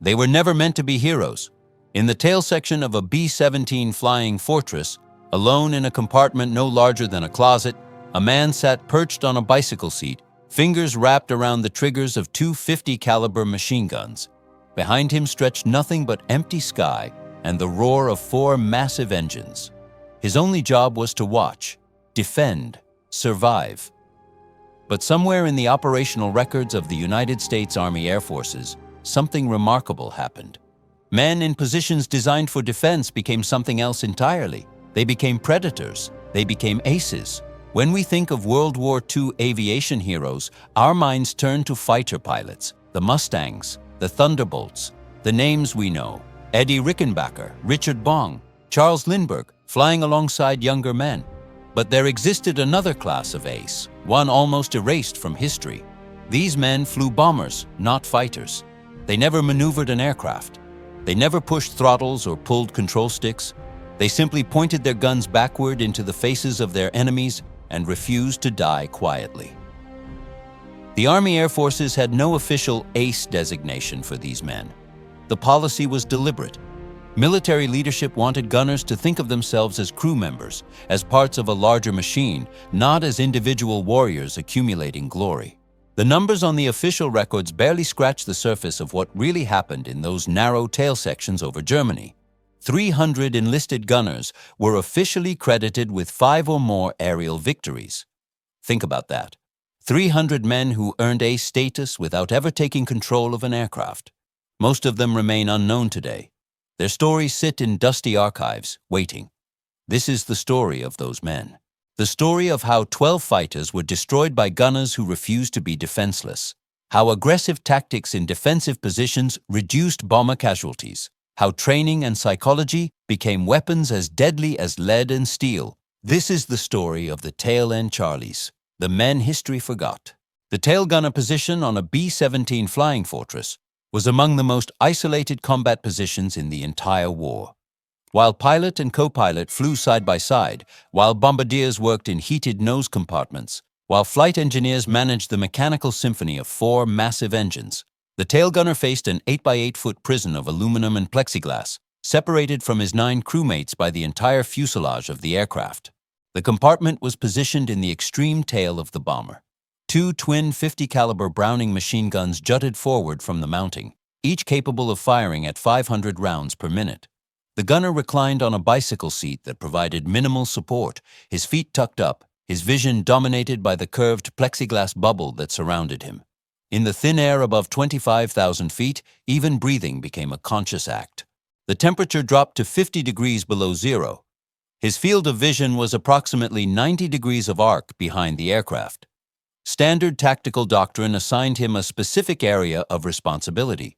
They were never meant to be heroes. In the tail section of a B-17 Flying Fortress, alone in a compartment no larger than a closet, a man sat perched on a bicycle seat, fingers wrapped around the triggers of two .50 caliber machine guns. Behind him stretched nothing but empty sky and the roar of four massive engines. His only job was to watch, defend, survive. But somewhere in the operational records of the United States Army Air Forces, something remarkable happened. Men in positions designed for defense became something else entirely. They became predators. They became aces. When we think of World War II aviation heroes, our minds turn to fighter pilots, the Mustangs, the Thunderbolts, the names we know: Eddie Rickenbacker, Richard Bong, Charles Lindbergh, flying alongside younger men. But there existed another class of ace, one almost erased from history. These men flew bombers, not fighters. They never maneuvered an aircraft. They never pushed throttles or pulled control sticks. They simply pointed their guns backward into the faces of their enemies and refused to die quietly. The Army Air Forces had no official ace designation for these men. The policy was deliberate. Military leadership wanted gunners to think of themselves as crew members, as parts of a larger machine, not as individual warriors accumulating glory. The numbers on the official records barely scratch the surface of what really happened in those narrow tail sections over Germany. 300 enlisted gunners were officially credited with 5 or more aerial victories. Think about that. 300 men who earned ace status without ever taking control of an aircraft. Most of them remain unknown today. Their stories sit in dusty archives, waiting. This is the story of those men. The story of how 12 fighters were destroyed by gunners who refused to be defenseless. How aggressive tactics in defensive positions reduced bomber casualties. How training and psychology became weapons as deadly as lead and steel. This is the story of the tail end Charlies, the men history forgot. The tail gunner position on a B-17 Flying Fortress was among the most isolated combat positions in the entire war. While pilot and co-pilot flew side by side, while bombardiers worked in heated nose compartments, while flight engineers managed the mechanical symphony of 4 massive engines, the tail gunner faced an 8-by-8-foot prison of aluminum and plexiglass, separated from his 9 crewmates by the entire fuselage of the aircraft. The compartment was positioned in the extreme tail of the bomber. 2 twin .50 caliber Browning machine guns jutted forward from the mounting, each capable of firing at 500 rounds per minute. The gunner reclined on a bicycle seat that provided minimal support, his feet tucked up, his vision dominated by the curved plexiglass bubble that surrounded him. In the thin air above 25,000 feet, even breathing became a conscious act. The temperature dropped to 50 degrees below zero. His field of vision was approximately 90 degrees of arc behind the aircraft. Standard tactical doctrine assigned him a specific area of responsibility.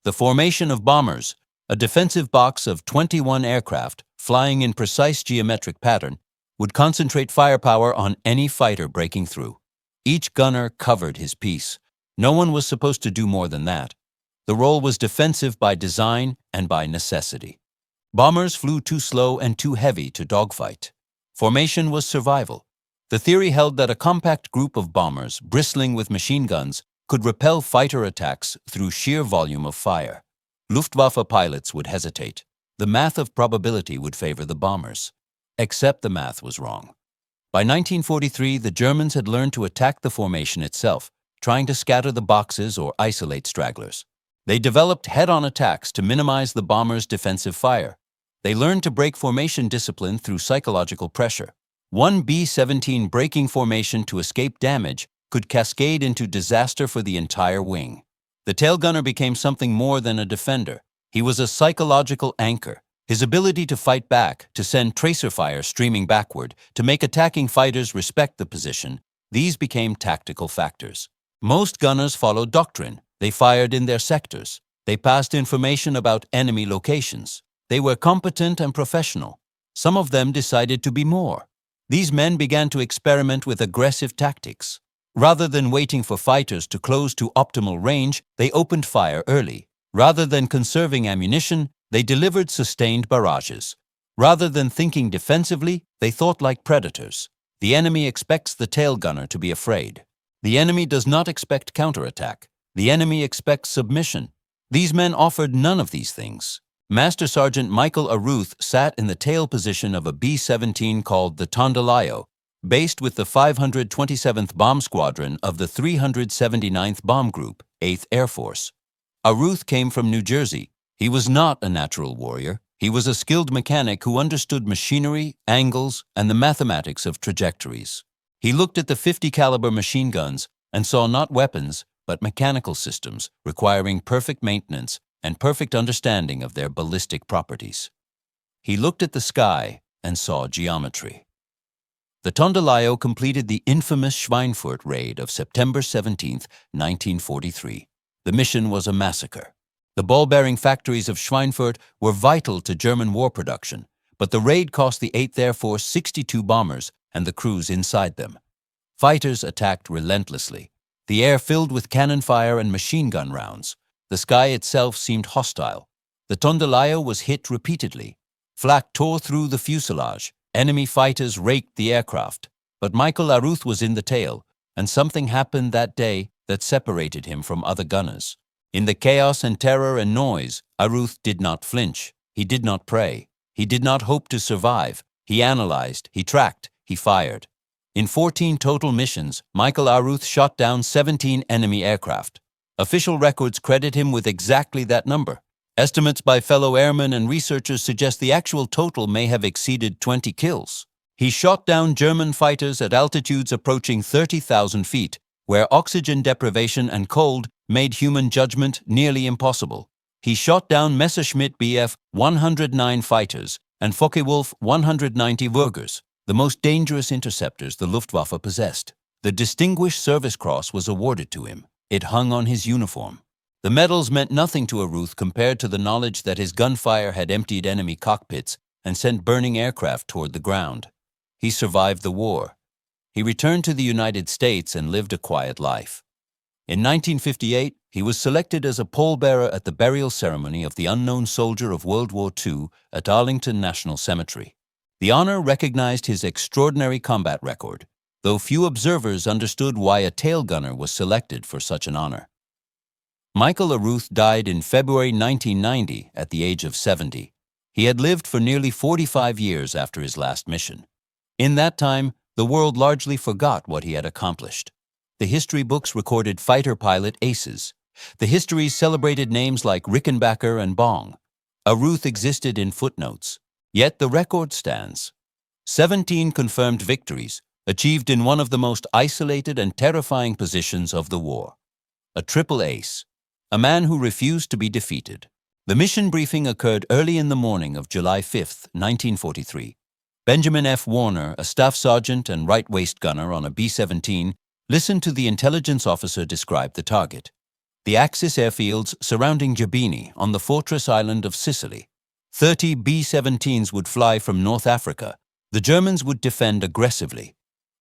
The formation of bombers, a defensive box of 21 aircraft flying in precise geometric pattern, would concentrate firepower on any fighter breaking through. Each gunner covered his piece. No one was supposed to do more than that. The role was defensive by design and by necessity. Bombers flew too slow and too heavy to dogfight. Formation was survival. The theory held that a compact group of bombers, bristling with machine guns, could repel fighter attacks through sheer volume of fire. Luftwaffe pilots would hesitate. The math of probability would favor the bombers. Except the math was wrong. By 1943, the Germans had learned to attack the formation itself, trying to scatter the boxes or isolate stragglers. They developed head-on attacks to minimize the bombers' defensive fire. They learned to break formation discipline through psychological pressure. One B-17 breaking formation to escape damage could cascade into disaster for the entire wing. The tail gunner became something more than a defender. He was a psychological anchor. His ability to fight back, to send tracer fire streaming backward, to make attacking fighters respect the position, these became tactical factors. Most gunners followed doctrine. They fired in their sectors. They passed information about enemy locations. They were competent and professional. Some of them decided to be more. These men began to experiment with aggressive tactics. Rather than waiting for fighters to close to optimal range, they opened fire early. Rather than conserving ammunition, they delivered sustained barrages. Rather than thinking defensively, they thought like predators. The enemy expects the tail gunner to be afraid. The enemy does not expect counterattack. The enemy expects submission. These men offered none of these things. Master Sergeant Michael Arooth sat in the tail position of a B-17 called the Tondelayo, based with the 527th Bomb Squadron of the 379th Bomb Group, 8th Air Force. Arooth came from New Jersey. He was not a natural warrior. He was a skilled mechanic who understood machinery, angles, and the mathematics of trajectories. He looked at the 50 caliber machine guns and saw not weapons, but mechanical systems requiring perfect maintenance and perfect understanding of their ballistic properties. He looked at the sky and saw geometry. The Tondelayo completed the infamous Schweinfurt raid of September 17, 1943. The mission was a massacre. The ball-bearing factories of Schweinfurt were vital to German war production, but the raid cost the 8th Air Force 62 bombers and the crews inside them. Fighters attacked relentlessly. The air filled with cannon fire and machine gun rounds. The sky itself seemed hostile. The Tondelayo was hit repeatedly. Flak tore through the fuselage. Enemy fighters raked the aircraft. But Michael Arooth was in the tail, and something happened that day that separated him from other gunners. In the chaos and terror and noise, Arooth did not flinch. He did not pray. He did not hope to survive. He analyzed, he tracked, he fired. In 14 total missions, Michael Arooth shot down 17 enemy aircraft. Official records credit him with exactly that number. Estimates by fellow airmen and researchers suggest the actual total may have exceeded 20 kills. He shot down German fighters at altitudes approaching 30,000 feet, where oxygen deprivation and cold made human judgment nearly impossible. He shot down Messerschmitt Bf 109 fighters and Focke-Wulf 190 Würgers, the most dangerous interceptors the Luftwaffe possessed. The Distinguished Service Cross was awarded to him. It hung on his uniform. The medals meant nothing to Arooth compared to the knowledge that his gunfire had emptied enemy cockpits and sent burning aircraft toward the ground. He survived the war. He returned to the United States and lived a quiet life. In 1958, he was selected as a pallbearer at the burial ceremony of the unknown soldier of World War II at Arlington National Cemetery. The honor recognized his extraordinary combat record, though few observers understood why a tail gunner was selected for such an honor. Michael Arooth died in February 1990 at the age of 70. He had lived for nearly 45 years after his last mission. In that time, the world largely forgot what he had accomplished. The history books recorded fighter pilot aces. The histories celebrated names like Rickenbacker and Bong. Arooth existed in footnotes, yet the record stands. 17 confirmed victories, achieved in one of the most isolated and terrifying positions of the war. A triple ace, a man who refused to be defeated. The mission briefing occurred early in the morning of July 5, 1943. Benjamin F. Warner, a staff sergeant and right waist gunner on a B-17, listened to the intelligence officer describe the target. The Axis airfields surrounding Jabini on the fortress island of Sicily. 30 B-17s would fly from North Africa. The Germans would defend aggressively.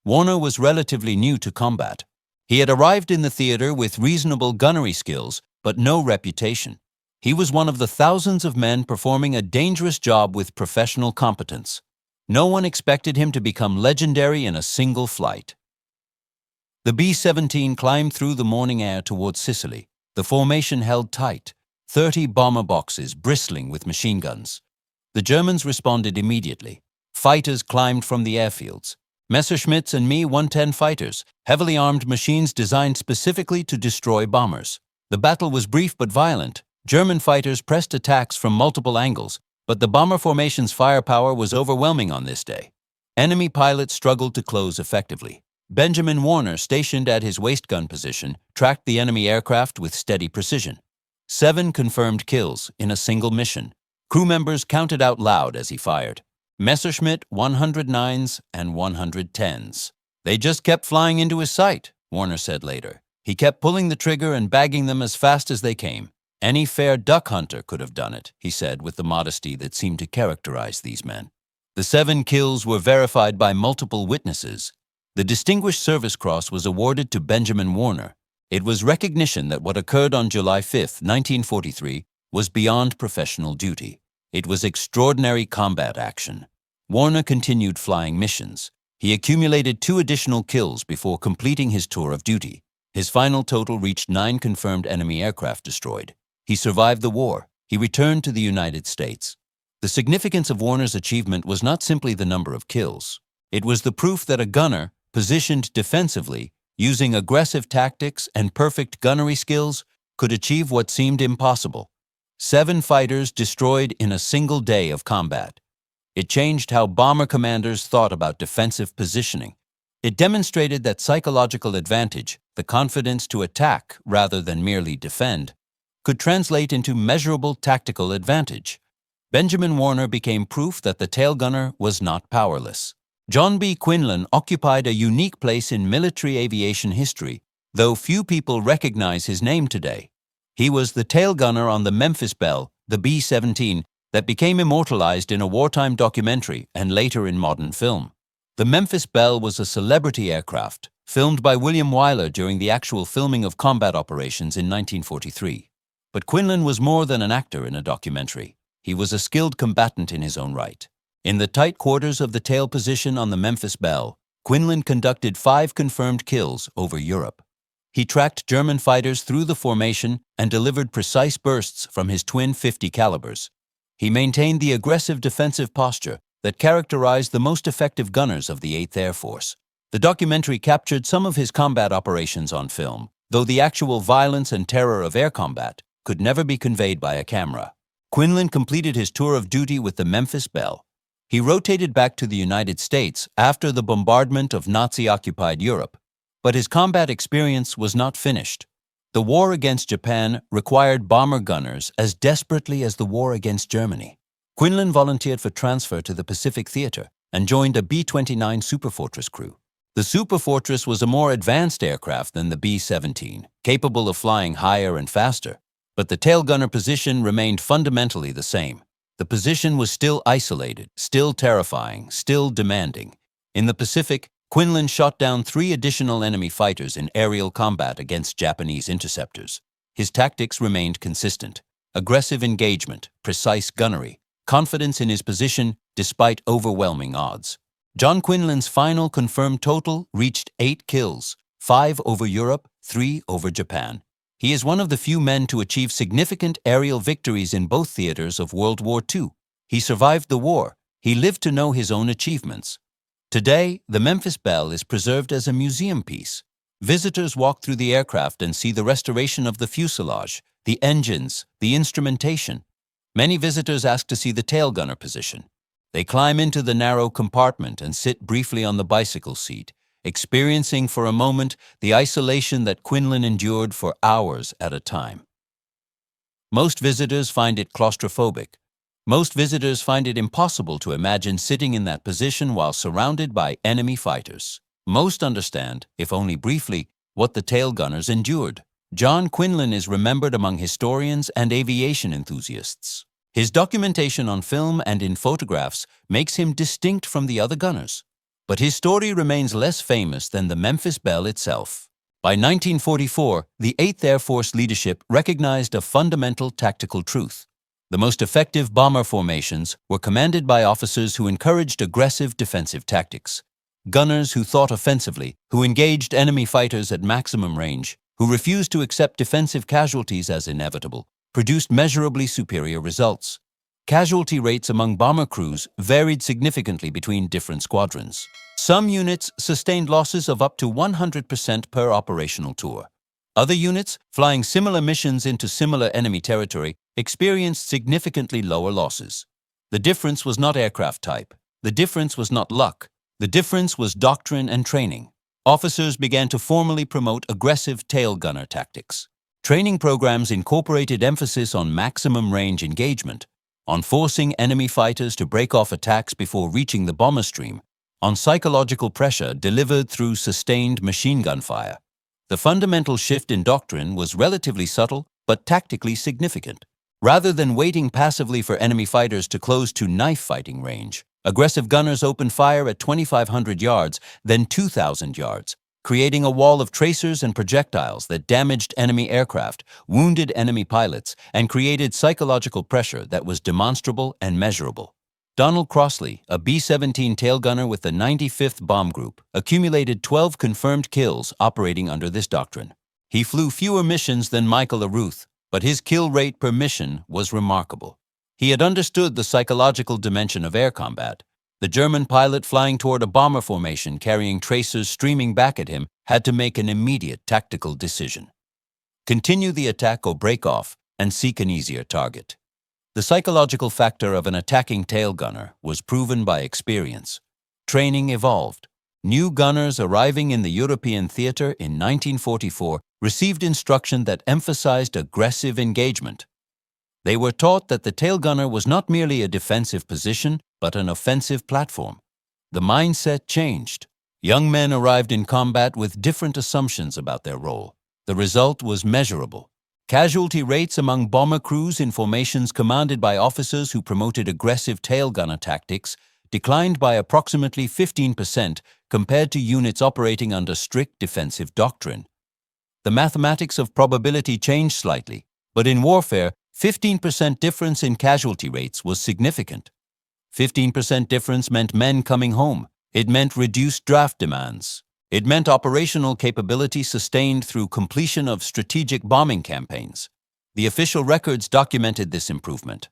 Warner was relatively new to combat. He had arrived in the theater with reasonable gunnery skills, but no reputation. He was one of the thousands of men performing a dangerous job with professional competence. No one expected him to become legendary in a single flight. The B-17 climbed through the morning air towards Sicily. The formation held tight, 30 bomber boxes bristling with machine guns. The Germans responded immediately. Fighters climbed from the airfields. Messerschmitts and Me-110 fighters, heavily armed machines designed specifically to destroy bombers. The battle was brief but violent. German fighters pressed attacks from multiple angles, but the bomber formation's firepower was overwhelming on this day. Enemy pilots struggled to close effectively. Benjamin Warner, stationed at his waist gun position, tracked the enemy aircraft with steady precision. 7 confirmed kills in a single mission. Crew members counted out loud as he fired. Messerschmitt 109s and 110s. They just kept flying into his sight, Warner said later. He kept pulling the trigger and bagging them as fast as they came. Any fair duck hunter could have done it, he said with the modesty that seemed to characterize these men. The 7 kills were verified by multiple witnesses. The Distinguished Service Cross was awarded to Benjamin Warner. It was recognition that what occurred on July 5, 1943, was beyond professional duty. It was extraordinary combat action. Warner continued flying missions. He accumulated 2 additional kills before completing his tour of duty. His final total reached 9 confirmed enemy aircraft destroyed. He survived the war. He returned to the United States. The significance of Warner's achievement was not simply the number of kills. It was the proof that a gunner, positioned defensively, using aggressive tactics and perfect gunnery skills, could achieve what seemed impossible. 7 fighters destroyed in a single day of combat. It changed how bomber commanders thought about defensive positioning. It demonstrated that psychological advantage, the confidence to attack rather than merely defend, could translate into measurable tactical advantage. Benjamin Warner became proof that the tail gunner was not powerless. John B. Quinlan occupied a unique place in military aviation history, though few people recognize his name today. He was the tail gunner on the Memphis Belle, the B-17, that became immortalized in a wartime documentary and later in modern film. The Memphis Belle was a celebrity aircraft, filmed by William Wyler during the actual filming of combat operations in 1943. But Quinlan was more than an actor in a documentary. He was a skilled combatant in his own right. In the tight quarters of the tail position on the Memphis Belle, Quinlan conducted 5 confirmed kills over Europe. He tracked German fighters through the formation and delivered precise bursts from his twin .50 calibers. He maintained the aggressive defensive posture that characterized the most effective gunners of the 8th Air Force. The documentary captured some of his combat operations on film, though the actual violence and terror of air combat could never be conveyed by a camera. Quinlan completed his tour of duty with the Memphis Belle. He rotated back to the United States after the bombardment of Nazi-occupied Europe, but his combat experience was not finished. The war against Japan required bomber gunners as desperately as the war against Germany. Quinlan volunteered for transfer to the Pacific Theater and joined a B-29 Superfortress crew. The Superfortress was a more advanced aircraft than the B-17, capable of flying higher and faster, but the tail gunner position remained fundamentally the same. The position was still isolated, still terrifying, still demanding. In the Pacific, Quinlan shot down 3 additional enemy fighters in aerial combat against Japanese interceptors. His tactics remained consistent: aggressive engagement, precise gunnery, confidence in his position despite overwhelming odds. John Quinlan's final confirmed total reached 8 kills, 5 over Europe, 3 over Japan. He is one of the few men to achieve significant aerial victories in both theaters of World War II. He survived the war. He lived to know his own achievements. Today, the Memphis Belle is preserved as a museum piece. Visitors walk through the aircraft and see the restoration of the fuselage, the engines, the instrumentation. Many visitors ask to see the tail gunner position. They climb into the narrow compartment and sit briefly on the bicycle seat, experiencing for a moment the isolation that Quinlan endured for hours at a time. Most visitors find it claustrophobic. Most visitors find it impossible to imagine sitting in that position while surrounded by enemy fighters. Most understand, if only briefly, what the tail gunners endured. John Quinlan is remembered among historians and aviation enthusiasts. His documentation on film and in photographs makes him distinct from the other gunners. But his story remains less famous than the Memphis Belle itself. By 1944, the 8th Air Force leadership recognized a fundamental tactical truth. The most effective bomber formations were commanded by officers who encouraged aggressive defensive tactics. Gunners who thought offensively, who engaged enemy fighters at maximum range, who refused to accept defensive casualties as inevitable, produced measurably superior results. Casualty rates among bomber crews varied significantly between different squadrons. Some units sustained losses of up to 100% per operational tour. Other units, flying similar missions into similar enemy territory, experienced significantly lower losses. The difference was not aircraft type. The difference was not luck. The difference was doctrine and training. Officers began to formally promote aggressive tail gunner tactics. Training programs incorporated emphasis on maximum range engagement, on forcing enemy fighters to break off attacks before reaching the bomber stream, on psychological pressure delivered through sustained machine gun fire. The fundamental shift in doctrine was relatively subtle but tactically significant. Rather than waiting passively for enemy fighters to close to knife fighting range, aggressive gunners opened fire at 2,500 yards, then 2,000 yards, creating a wall of tracers and projectiles that damaged enemy aircraft, wounded enemy pilots, and created psychological pressure that was demonstrable and measurable. Donald Crossley, a B-17 tail gunner with the 95th Bomb Group, accumulated 12 confirmed kills operating under this doctrine. He flew fewer missions than Michael Arooth, but his kill rate per mission was remarkable. He had understood the psychological dimension of air combat. The German pilot flying toward a bomber formation carrying tracers streaming back at him had to make an immediate tactical decision. Continue the attack or break off and seek an easier target. The psychological factor of an attacking tail gunner was proven by experience. Training evolved. New gunners arriving in the European theater in 1944 received instruction that emphasized aggressive engagement. They were taught that the tail gunner was not merely a defensive position, but an offensive platform. The mindset changed. Young men arrived in combat with different assumptions about their role. The result was measurable. Casualty rates among bomber crews in formations commanded by officers who promoted aggressive tail gunner tactics declined by approximately 15% compared to units operating under strict defensive doctrine. The mathematics of probability changed slightly, but in warfare, 15% difference in casualty rates was significant. 15% difference meant men coming home. It meant reduced draft demands. It meant operational capability sustained through completion of strategic bombing campaigns. The official records documented this improvement.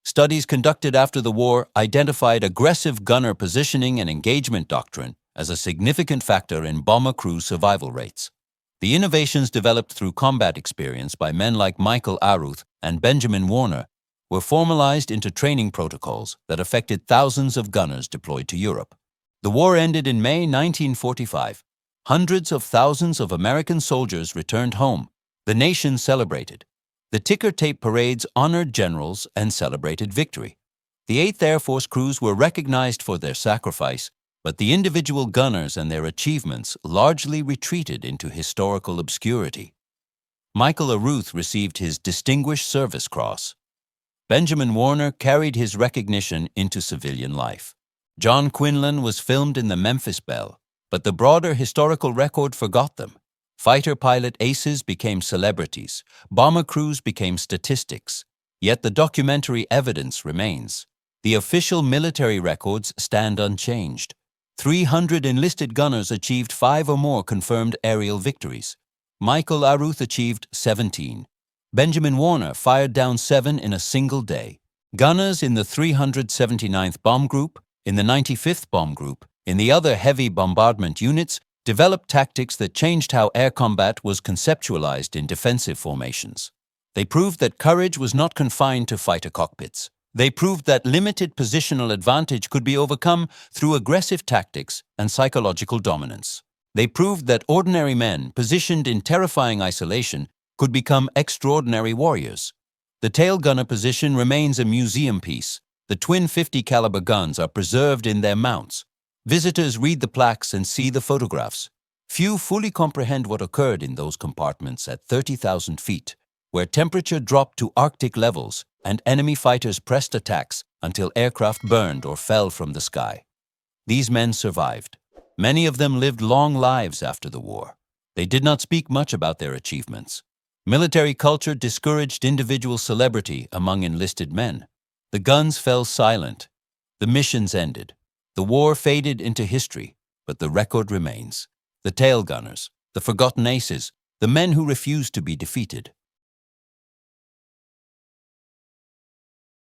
Studies conducted after the war identified aggressive gunner positioning and engagement doctrine as a significant factor in bomber crew survival rates. The innovations developed through combat experience by men like Michael Arooth and Benjamin Warner were formalized into training protocols that affected thousands of gunners deployed to Europe. The war ended in May 1945. Hundreds of thousands of American soldiers returned home. The nation celebrated. The ticker tape parades honored generals and celebrated victory. The 8th Air Force crews were recognized for their sacrifice, but the individual gunners and their achievements largely retreated into historical obscurity. Michael Arooth received his Distinguished Service Cross. Benjamin Warner carried his recognition into civilian life. John Quinlan was filmed in the Memphis Belle, but the broader historical record forgot them. Fighter pilot aces became celebrities. Bomber crews became statistics. Yet the documentary evidence remains. The official military records stand unchanged. 300 enlisted gunners achieved 5 or more confirmed aerial victories. Michael Arooth achieved 17. Benjamin Warner fired down 7 in a single day. Gunners in the 379th Bomb Group, in the 95th Bomb Group, in the other heavy bombardment units, developed tactics that changed how air combat was conceptualized in defensive formations. They proved that courage was not confined to fighter cockpits. They proved that limited positional advantage could be overcome through aggressive tactics and psychological dominance. They proved that ordinary men, positioned in terrifying isolation, could become extraordinary warriors. The tail gunner position remains a museum piece. The twin 50 caliber guns are preserved in their mounts. Visitors read the plaques and see the photographs. Few fully comprehend what occurred in those compartments at 30,000 feet, where temperature dropped to Arctic levels and enemy fighters pressed attacks until aircraft burned or fell from the sky. These men survived. Many of them lived long lives after the war. They did not speak much about their achievements. Military culture discouraged individual celebrity among enlisted men. The guns fell silent. The missions ended. The war faded into history, but the record remains. The tail gunners, the forgotten aces, the men who refused to be defeated.